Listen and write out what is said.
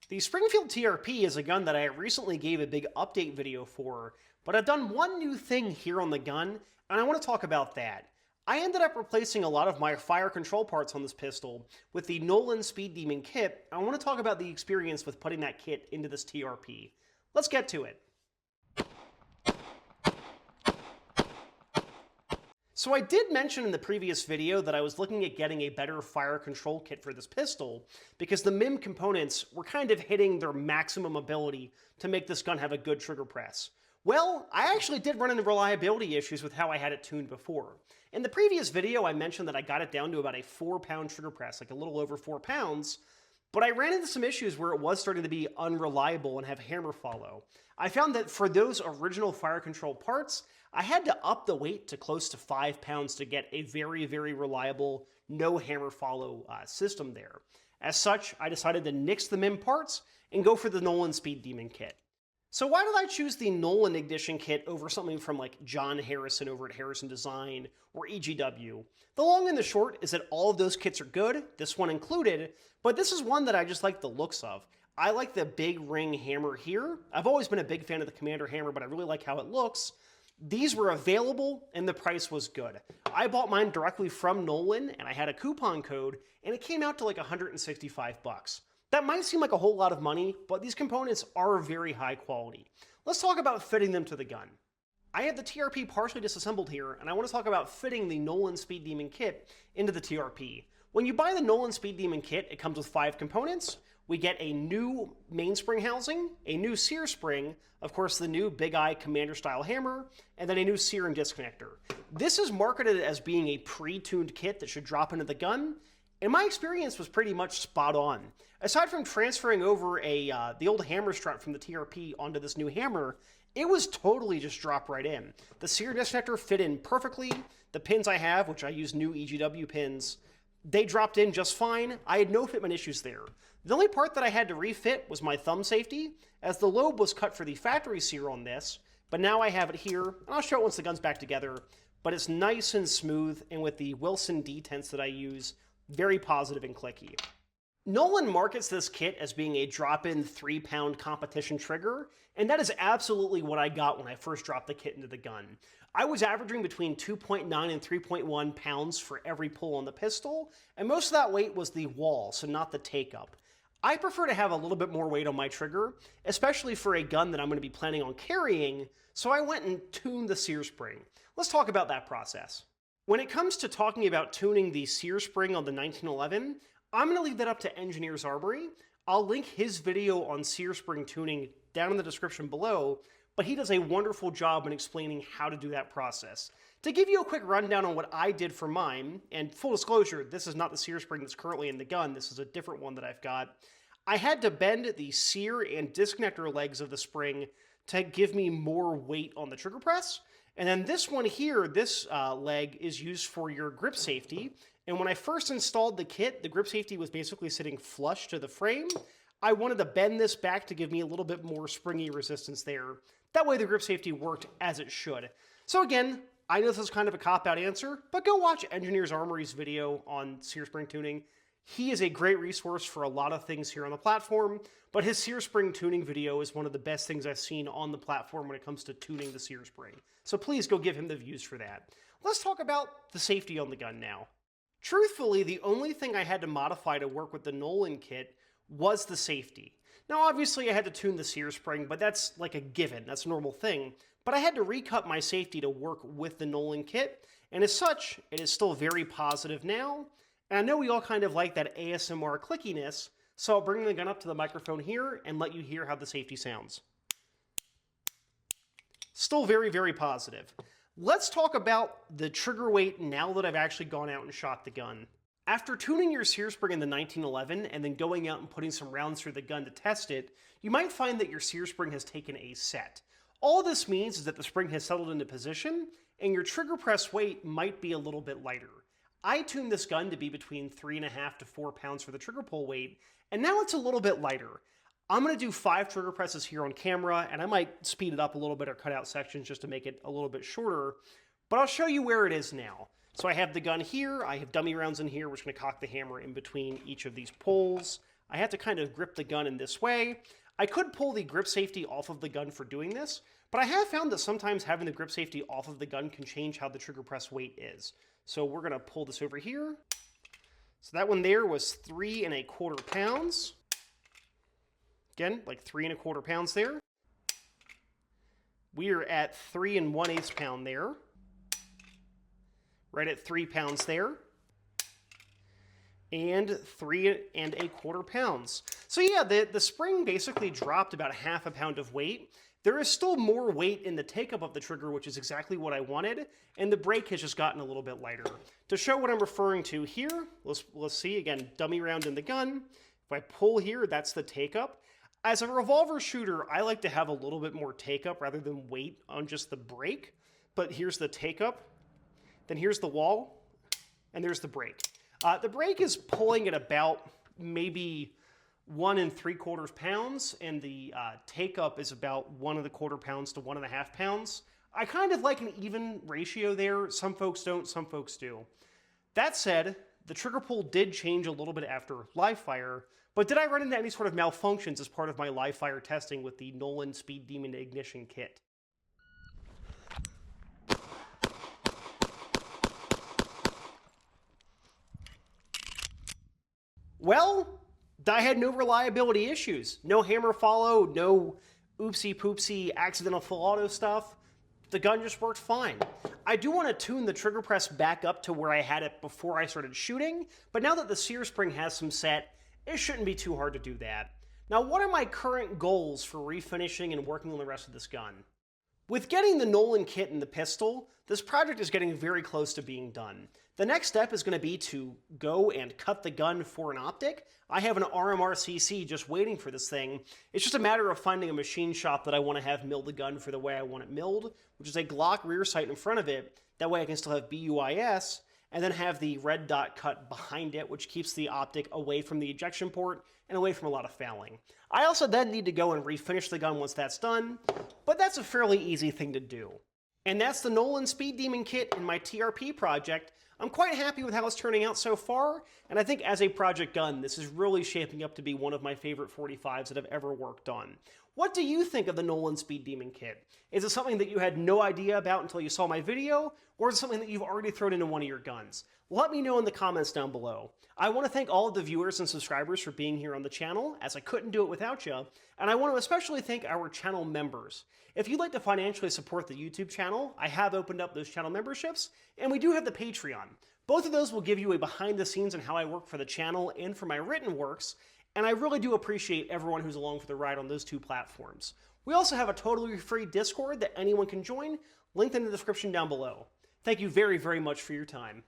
The Springfield TRP is a gun that I recently gave a big update video for, but I've done one new thing here on the gun, and I want to talk about that. I ended up replacing a lot of my fire control parts on this pistol with the Nowlin Speed Demon kit, and I want to talk about the experience with putting that kit into this TRP. Let's get to it. So I did mention in the previous video that I was looking at getting a better fire control kit for this pistol because the MIM components were kind of hitting their maximum ability to make this gun have a good trigger press. Well, I actually did run into reliability issues with how I had it tuned before. In the previous video, I mentioned that I got it down to about a 4-pound trigger press, like a little over 4 pounds, but I ran into some issues where it was starting to be unreliable and have hammer follow. I found that for those original fire control parts, I had to up the weight to close to 5 pounds to get a very, very reliable, no hammer follow system there. As such, I decided to nix the MIM parts and go for the Nowlin Speed Demon kit. So why did I choose the Nowlin Ignition kit over something from like John Harrison over at Harrison Design or EGW? The long and the short is that all of those kits are good, this one included, but this is one that I just like the looks of. I like the big ring hammer here. I've always been a big fan of the Commander hammer, but I really like how it looks. These were available and the price was good. I bought mine directly from Nowlin and I had a coupon code and it came out to like 165 bucks. That might seem like a whole lot of money, but these components are very high quality. Let's talk about fitting them to the gun. I have the TRP partially disassembled here, and I want to talk about fitting the Nowlin Speed Demon kit into the TRP. When you buy the Nowlin Speed Demon kit, it comes with 5 components. We get a new mainspring housing, a new sear spring, of course the new Big Eye Commander style hammer, and then a new sear and disconnector. This is marketed as being a pre-tuned kit that should drop into the gun, and my experience was pretty much spot on. Aside from transferring over the old hammer strut from the TRP onto this new hammer, it was totally just drop right in. The sear disconnector fit in perfectly. The pins I have, which I use new EGW pins, they dropped in just fine. I had no fitment issues there. The only part that I had to refit was my thumb safety, as the lobe was cut for the factory sear on this, but now I have it here, and I'll show it once the gun's back together, but it's nice and smooth, and with the Wilson detents that I use, very positive and clicky. Nowlin markets this kit as being a drop-in 3-pound competition trigger, and that is absolutely what I got when I first dropped the kit into the gun. I was averaging between 2.9 and 3.1 pounds for every pull on the pistol, and most of that weight was the wall, so not the take-up. I prefer to have a little bit more weight on my trigger, especially for a gun that I'm going to be planning on carrying, so I went and tuned the sear spring. Let's talk about that process. When it comes to talking about tuning the sear spring on the 1911, I'm going to leave that up to Engineer's Armory. I'll link his video on sear spring tuning down in the description below, but he does a wonderful job in explaining how to do that process. To give you a quick rundown on what I did for mine, and full disclosure, this is not the sear spring that's currently in the gun, this is a different one that I've got. I had to bend the sear and disconnector legs of the spring to give me more weight on the trigger press. And then this one here, this leg is used for your grip safety. And when I first installed the kit, the grip safety was basically sitting flush to the frame. I wanted to bend this back to give me a little bit more springy resistance there. That way the grip safety worked as it should. So again, I know this is kind of a cop-out answer, but go watch Engineer's Armory's video on sear spring tuning. He is a great resource for a lot of things here on the platform, but his sear spring tuning video is one of the best things I've seen on the platform when it comes to tuning the sear spring. So please go give him the views for that. Let's talk about the safety on the gun now. Truthfully, the only thing I had to modify to work with the Nowlin kit was the safety. Now obviously I had to tune the sear spring, but that's like a given, that's a normal thing. But I had to recut my safety to work with the Nowlin kit, and as such, it is still very positive now. And I know we all kind of like that ASMR clickiness, so I'll bring the gun up to the microphone here and let you hear how the safety sounds. Still very, very positive. Let's talk about the trigger weight now that I've actually gone out and shot the gun. After tuning your sear spring in the 1911 and then going out and putting some rounds through the gun to test it, you might find that your sear spring has taken a set. All this means is that the spring has settled into position and your trigger press weight might be a little bit lighter. I tuned this gun to be between 3.5 to 4 pounds for the trigger pull weight, and now it's a little bit lighter. I'm going to do 5 trigger presses here on camera, and I might speed it up a little bit or cut out sections just to make it a little bit shorter, but I'll show you where it is now. So I have the gun here, I have dummy rounds in here, we're just going to cock the hammer in between each of these pulls. I have to kind of grip the gun in this way. I could pull the grip safety off of the gun for doing this, but I have found that sometimes having the grip safety off of the gun can change how the trigger press weight is. So we're going to pull this over here. So that one there was 3 1/4 pounds. Again, like 3 1/4 pounds there. We are at 3 1/8 pound there. Right at 3 pounds there. And 3 1/4 pounds. So yeah, the spring basically dropped about 1/2 pound of weight. There is still more weight in the take-up of the trigger, which is exactly what I wanted, and the brake has just gotten a little bit lighter. To show what I'm referring to here, let's see, again, dummy round in the gun. If I pull here, that's the take-up. As a revolver shooter, I like to have a little bit more take-up rather than weight on just the brake. But here's the take-up, then here's the wall, and there's the brake. The brake is pulling at about maybe 1 3/4 pounds, and the take-up is about 1 1/4 pounds to 1 1/2 pounds. I kind of like an even ratio there. Some folks don't, some folks do. That said, the trigger pull did change a little bit after live fire, but did I run into any sort of malfunctions as part of my live fire testing with the Nowlin Speed Demon Ignition Kit? Well, I had no reliability issues. No hammer follow, no oopsie poopsie accidental full auto stuff. The gun just worked fine. I do want to tune the trigger press back up to where I had it before I started shooting, but now that the sear spring has some set, it shouldn't be too hard to do that. Now, what are my current goals for refinishing and working on the rest of this gun? With getting the Nowlin kit and the pistol, this project is getting very close to being done. The next step is going to be to go and cut the gun for an optic. I have an RMRCC just waiting for this thing. It's just a matter of finding a machine shop that I want to have mill the gun for the way I want it milled, which is a Glock rear sight in front of it. That way I can still have BUIS, and then have the red dot cut behind it, which keeps the optic away from the ejection port and away from a lot of fouling. I also then need to go and refinish the gun once that's done, but that's a fairly easy thing to do. And that's the Nowlin Speed Demon kit in my TRP project. I'm quite happy with how it's turning out so far, and I think as a project gun, this is really shaping up to be one of my favorite 45s that I've ever worked on. What do you think of the Nowlin Speed Demon kit? Is it something that you had no idea about until you saw my video, or is it something that you've already thrown into one of your guns? Let me know in the comments down below. I want to thank all of the viewers and subscribers for being here on the channel, as I couldn't do it without you, and I want to especially thank our channel members. If you'd like to financially support the YouTube channel, I have opened up those channel memberships, and we do have the Patreon. Both of those will give you a behind the scenes on how I work for the channel and for my written works, and I really do appreciate everyone who's along for the ride on those two platforms. We also have a totally free Discord that anyone can join, linked in the description down below. Thank you very, very much for your time.